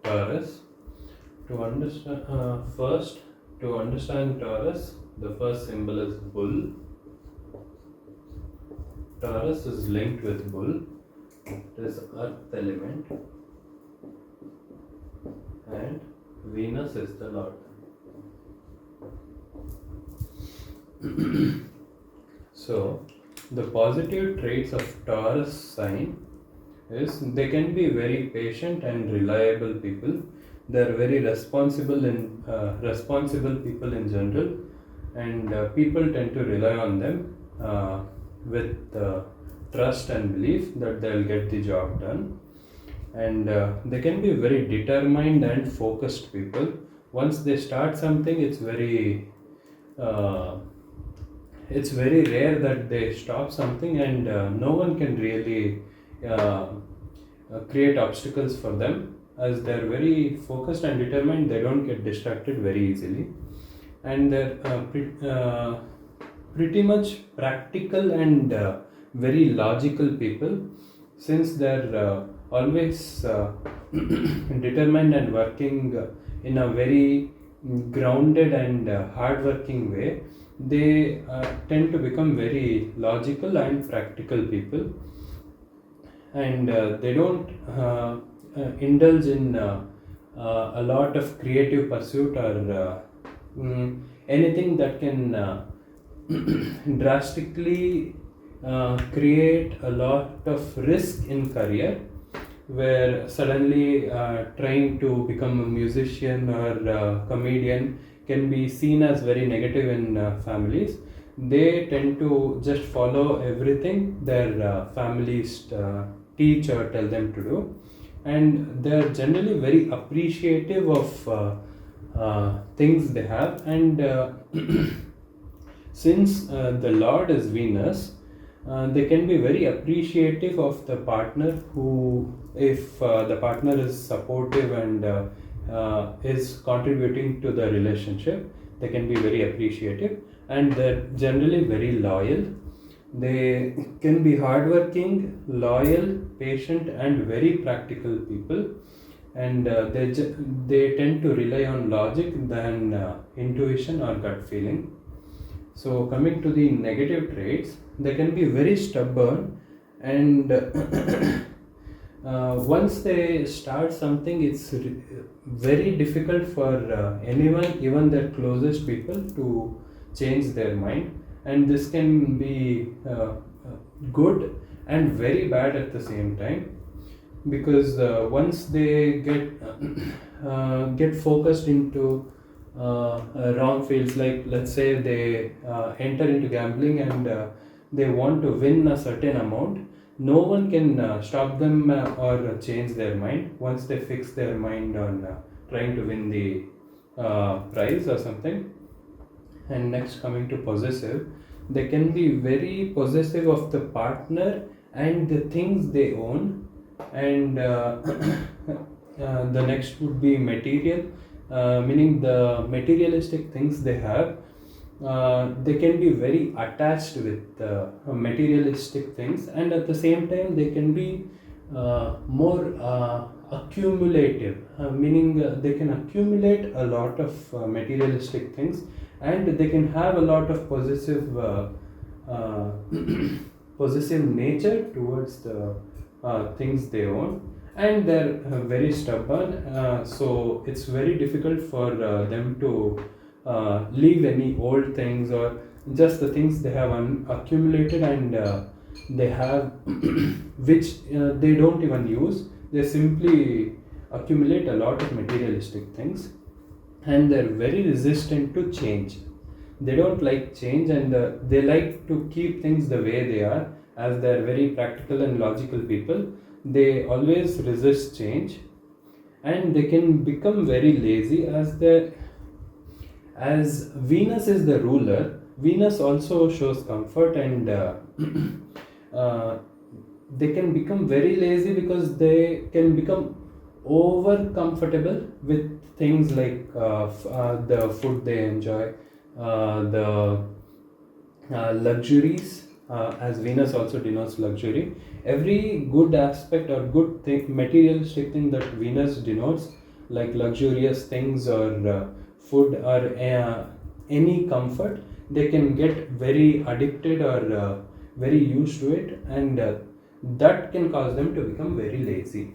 Taurus. To understand to understand Taurus, the first symbol is bull. Taurus is linked with bull. It is earth element, and Venus is the lord. So, the positive traits of Taurus sign is they can be very patient and reliable people. They are very responsible people in general, and people tend to rely on them with trust and belief that they'll get the job done. And they can be very determined and focused people. Once they start something, uh, it's very rare that they stop something, and no one can really create obstacles for them, as they're very focused and determined. They don't get distracted very easily, and they're pretty much practical and very logical people, since they're always determined and working in a very grounded and hardworking way. They tend to become very logical and practical people, and they don't indulge in a lot of creative pursuit or anything that can drastically create a lot of risk in career, where suddenly trying to become a musician or comedian can be seen as very negative in families. They tend to just follow everything their families teach or tell them to do, and they're generally very appreciative of things they have. And since the Lord is Venus, they can be very appreciative of the partner who, if the partner is supportive and is contributing to the relationship, they can be very appreciative, and they're generally very loyal. They can be hardworking, loyal, patient, and very practical people, and they tend to rely on logic than intuition or gut feeling. So, coming to the negative traits, they can be very stubborn, and once they start something, it's very difficult for anyone, even their closest people, to change their mind. And this can be good and very bad at the same time, because once they get focused into wrong fields, like let's say they enter into gambling, and they want to win a certain amount, no one can stop them or change their mind once they fix their mind on trying to win the prize or something. And next, coming to possessive, they can be very possessive of the partner and the things they own. And the next would be material, meaning the materialistic things they have. They can be very attached with materialistic things, and at the same time they can be more accumulative, meaning they can accumulate a lot of materialistic things, and they can have a lot of uh, possessive nature towards the things they own. And they're very stubborn, so it's very difficult for them to leave any old things, or just the things they have accumulated, and they have which they don't even use. They simply accumulate a lot of materialistic things, and they're very resistant to change. They don't like change, and they like to keep things the way they are, as they're very practical and logical people. They always resist change, and they can become very lazy, as Venus is the ruler. Venus also shows comfort, and they can become very lazy because they can become over comfortable with things like the food they enjoy, the luxuries, as Venus also denotes luxury. Every good aspect or good thing, materialistic thing that Venus denotes, like luxurious things or food or any comfort, they can get very addicted or very used to it, and that can cause them to become very lazy.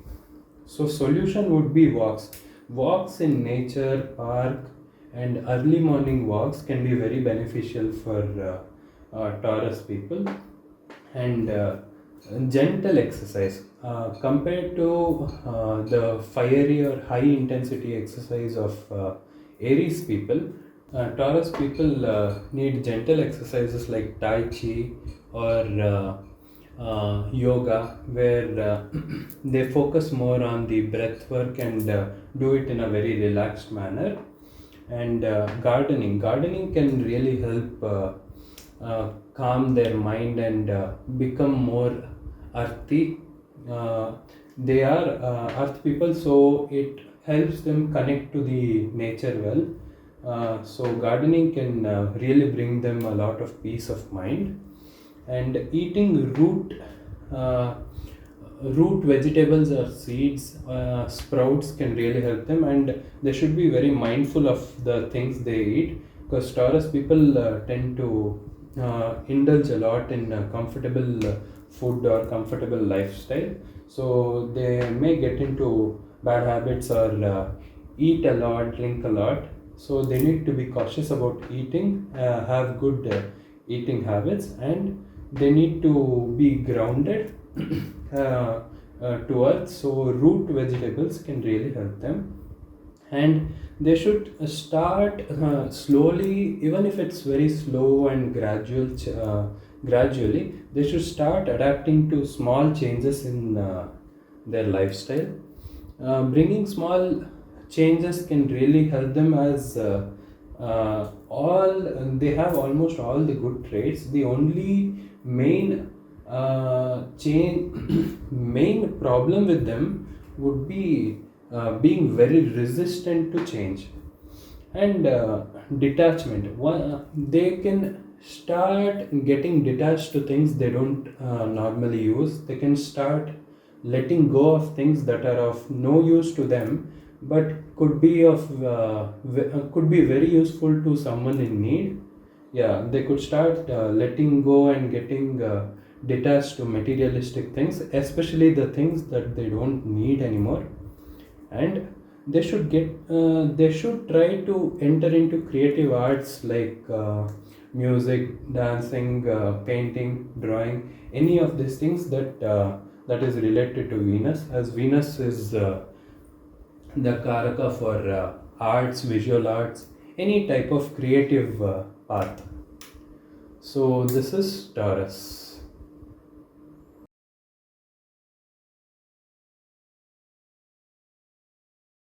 So solution would be walks. Walks in nature, park, and early morning walks can be very beneficial for Taurus people. And gentle exercise compared to the fiery or high intensity exercise of Aries people. Taurus people need gentle exercises like Tai Chi or yoga, where they focus more on the breath work and do it in a very relaxed manner. And gardening can really help calm their mind and become more earthy. They are earth people, so it helps them connect to the nature well. So gardening can really bring them a lot of peace of mind. And eating uh, root vegetables or seeds, sprouts can really help them, and they should be very mindful of the things they eat, because Taurus people tend to indulge a lot in comfortable food or comfortable lifestyle, so they may get into bad habits or eat a lot, drink a lot. So they need to be cautious about eating, have good eating habits, and they need to be grounded to earth. So root vegetables can really help them, and they should start slowly, even if it's very slow and gradually they should start adapting to small changes in their lifestyle. Bringing small changes can really help them, as all they have almost all the good traits. The only main change main problem with them would be being very resistant to change. And detachment. They can start getting detached to things they don't normally use. They can start letting go of things that are of no use to them, but could be very useful to someone in need. Yeah, they could start letting go and getting detached to materialistic things, especially the things that they don't need anymore. And they should try to enter into creative arts like music, dancing, painting, drawing, any of these things that is related to Venus, as Venus is the karaka for arts, visual arts, any type of creative path. So this is Taurus.